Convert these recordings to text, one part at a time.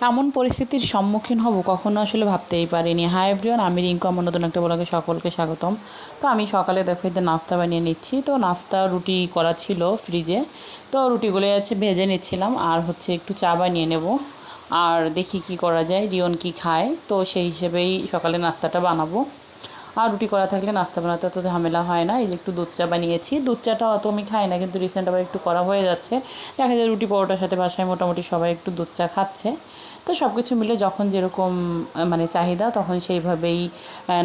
এমন পরিস্থিতির সম্মুখীন হব কখনো আসলে ভাবতেই পারিনি। হাই এভরিওয়ান, আমি রিঙ্কু, আমার নতুন একটা ব্লগে সকলকে স্বাগতম। তো আমি সকালে দেখো এতে নাস্তা বানিয়ে নিচ্ছি। তো নাস্তা রুটি করা ছিল ফ্রিজে, তো রুটিগুলো ভেজে নিচ্ছিলাম আর একটু চা বানিয়ে নেব। আর দেখি কি করা যায়, রিয়ন কি খায়, তো সেই হিসেবেই সকালে নাস্তাটা বানাবো। আর রুটি করা থাকলে নাস্তা বানাতে অত ঝামেলা হয় না। এই যে একটু দুধ চা বানিয়েছি, দুধ চাটা অত আমি খাই না, কিন্তু রিসেন্ট আবার একটু করা হয়ে যাচ্ছে। দেখা যায় রুটি পরোটার সাথে বাসায় মোটামুটি সবাই একটু দুধ চা খাচ্ছে। তো সব কিছু মিলে যখন যেরকম মানে চাহিদা, তখন সেইভাবেই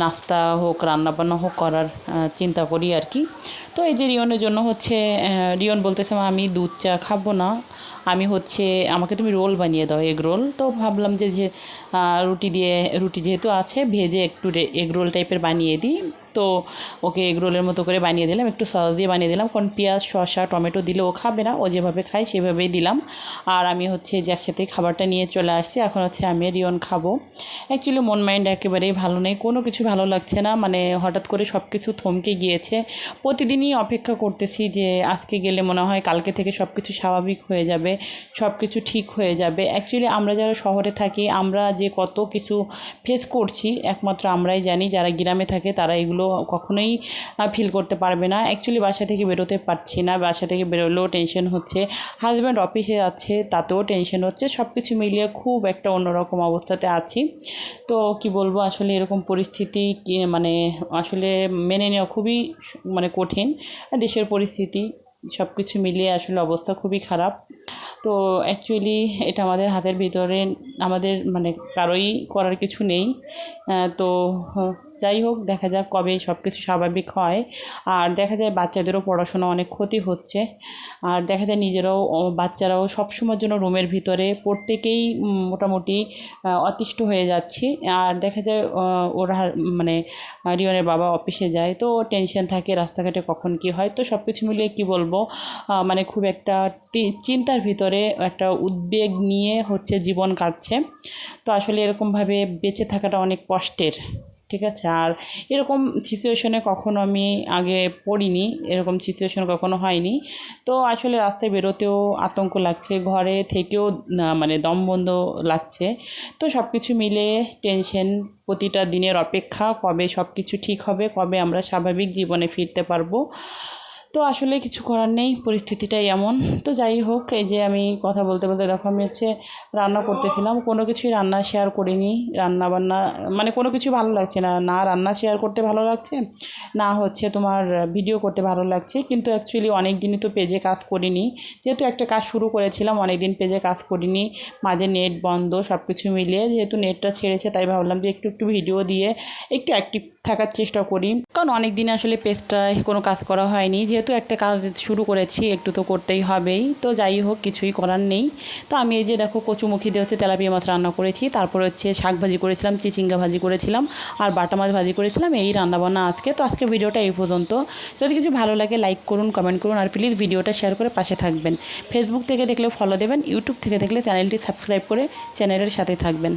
নাস্তা হোক রান্নাবান্না হোক করার চিন্তা করি আর কি। তো এই যে রিয়নের জন্য রিয়ন বলতেছে আমি দুধ চা খাবো না, আমি আমাকে তুমি রোল বানিয়ে দাও, এগ রোল। তো ভাবলাম যে রুটি যেহেতু আছে, ভেজে একটু এগ রোল টাইপের বানিয়ে দিই। তো ওকে এগ রোলের মতো করে বানিয়ে দিলাম, একটু সস দিয়ে বানিয়ে দিলাম, কারণ পেঁয়াজ শসা টমেটো দিলে ও খাবে না, ও যেভাবে খায় সেভাবেই দিলাম। আর আমি যে একসাথে খাবারটা নিয়ে চলে আসছি, এখন আমি রিয়ন খাবো। অ্যাকচুয়ালি মন মাইন্ড একেবারেই ভালো নেই, কোনো কিছু ভালো লাগছে না, মানে হঠাৎ করে সব কিছু থমকে গিয়েছে। প্রতিদিনই অপেক্ষা করতেছি যে আজকে গেলে মনে হয় কালকে থেকে সব কিছু স্বাভাবিক হয়ে যাবে, সব কিছু ঠিক হয়ে যাবে। অ্যাকচুয়ালি আমরা যারা শহরে থাকি, আমরা যে কত কিছু ফেস করছি একমাত্র আমরাই জানি। যারা গ্রামে থাকে তারা এগুলো কখনোই ফিল করতে পারবে না। অ্যাকচুয়ালি বাসা থেকে বেরোতে পারছি না, বাসা থেকে বেরোলেও টেনশন হচ্ছে, হাজব্যান্ড অফিসে যাচ্ছে তাতেও টেনশন হচ্ছে, সব কিছু মিলিয়ে খুব একটা অন্যরকম অবস্থাতে আছি। তো কি বলবো, আসলে এরকম পরিস্থিতি মানে আসলে মেনে নেওয়া খুবই মানে কঠিন। দেশের পরিস্থিতি সব কিছু মিলিয়ে আসলে অবস্থা খুবই খারাপ। তো অ্যাকচুয়ালি এটা আমাদের হাতের ভিতরে, আমাদের মানে কারোই করার কিছু নেই। তো যাই হোক, দেখা যাক কবে সব কিছু স্বাভাবিক হয়। আর দেখা যায় বাচ্চাদেরও পড়াশোনা অনেক ক্ষতি হচ্ছে। আর দেখা যায় বাচ্চারাও সবসময়ের জন্য রুমের ভিতরে প্রত্যেকেই মোটামুটি অতিষ্ঠ হয়ে যাচ্ছি। আর দেখা যায় ওরা মানে রিয়নের বাবা অফিসে যায়, তো টেনশন থাকে রাস্তাঘাটে কখন কি হয়। তো সব কিছু মিলিয়ে কি বলবো, মানে খুব একটা চিন্তার ভিতরে, একটা উদ্বেগ নিয়ে জীবন কাটছে। তো আসলে এরকমভাবে বেঁচে থাকাটা অনেক কষ্টের, ঠিক আছে। আর এরকম সিচুয়েশনে কখনো আমি আগে পড়িনি, এরকম সিচুয়েশন কখনো হয়নি। তো আসলে রাস্তায় বেরোতেও আতঙ্ক লাগছে, ঘরে থেকেও মানে দম বন্ধ লাগছে। তো সব কিছু মিলে টেনশন, প্রতিটা দিনের অপেক্ষা কবে সব কিছু ঠিক হবে, কবে আমরা স্বাভাবিক জীবনে ফিরতে পারবো। তো আসলে কিছু করার নেই, পরিস্থিতিটাই এমন। তো যাই হোক, এই যে আমি কথা বলতে বলতে দেখো আমি রান্না করতেছিলাম, কোনো কিছুই রান্না শেয়ার করিনি। রান্না বান্না মানে কোনো কিছু ভালো লাগছে না, না রান্না শেয়ার করতে ভালো লাগছে, না তোমার ভিডিও করতে ভালো লাগছে। কিন্তু অ্যাকচুয়ালি অনেক দিনই তো পেজে কাজ করিনি, যেহেতু একটা কাজ শুরু করেছিলাম, অনেক দিন পেজে কাজ করিনি, মাঝে নেট বন্ধ, সব কিছু মিলিয়ে যেহেতু নেটটা ছেড়েছে, তাই ভাবলাম যে একটু ভিডিও দিয়ে একটু অ্যাক্টিভ থাকার চেষ্টা করি। কারণ অনেক দিন আসলে পেজটায় কোনো কাজ করা হয়নি, যেহেতু একটা কাজ শুরু করেছি একটু তো করতেই হবেই। তো যাই হোক, কিছুই করার নেই। তো আমি এই যে দেখো কচুমুখী দিয়ে তেলাপিয়া মাছ রান্না করেছি, তারপর শাক ভাজি করেছিলাম, চিচিঙ্গা ভাজি করেছিলাম, আর বাটা মাছ ভাজি করেছিলাম, এই রান্নাবান্না আজকে। তো আজকে ভিডিওটা এই পর্যন্ত। যদি কিছু ভালো লাগে লাইক করুন, কমেন্ট করুন, আর প্লিজ ভিডিওটা শেয়ার করে পাশে থাকবেন। ফেসবুক থেকে দেখলে ফলো দেবেন, ইউটিউব থেকে দেখলে চ্যানেলটি সাবস্ক্রাইব করে চ্যানেলের সাথে থাকবেন।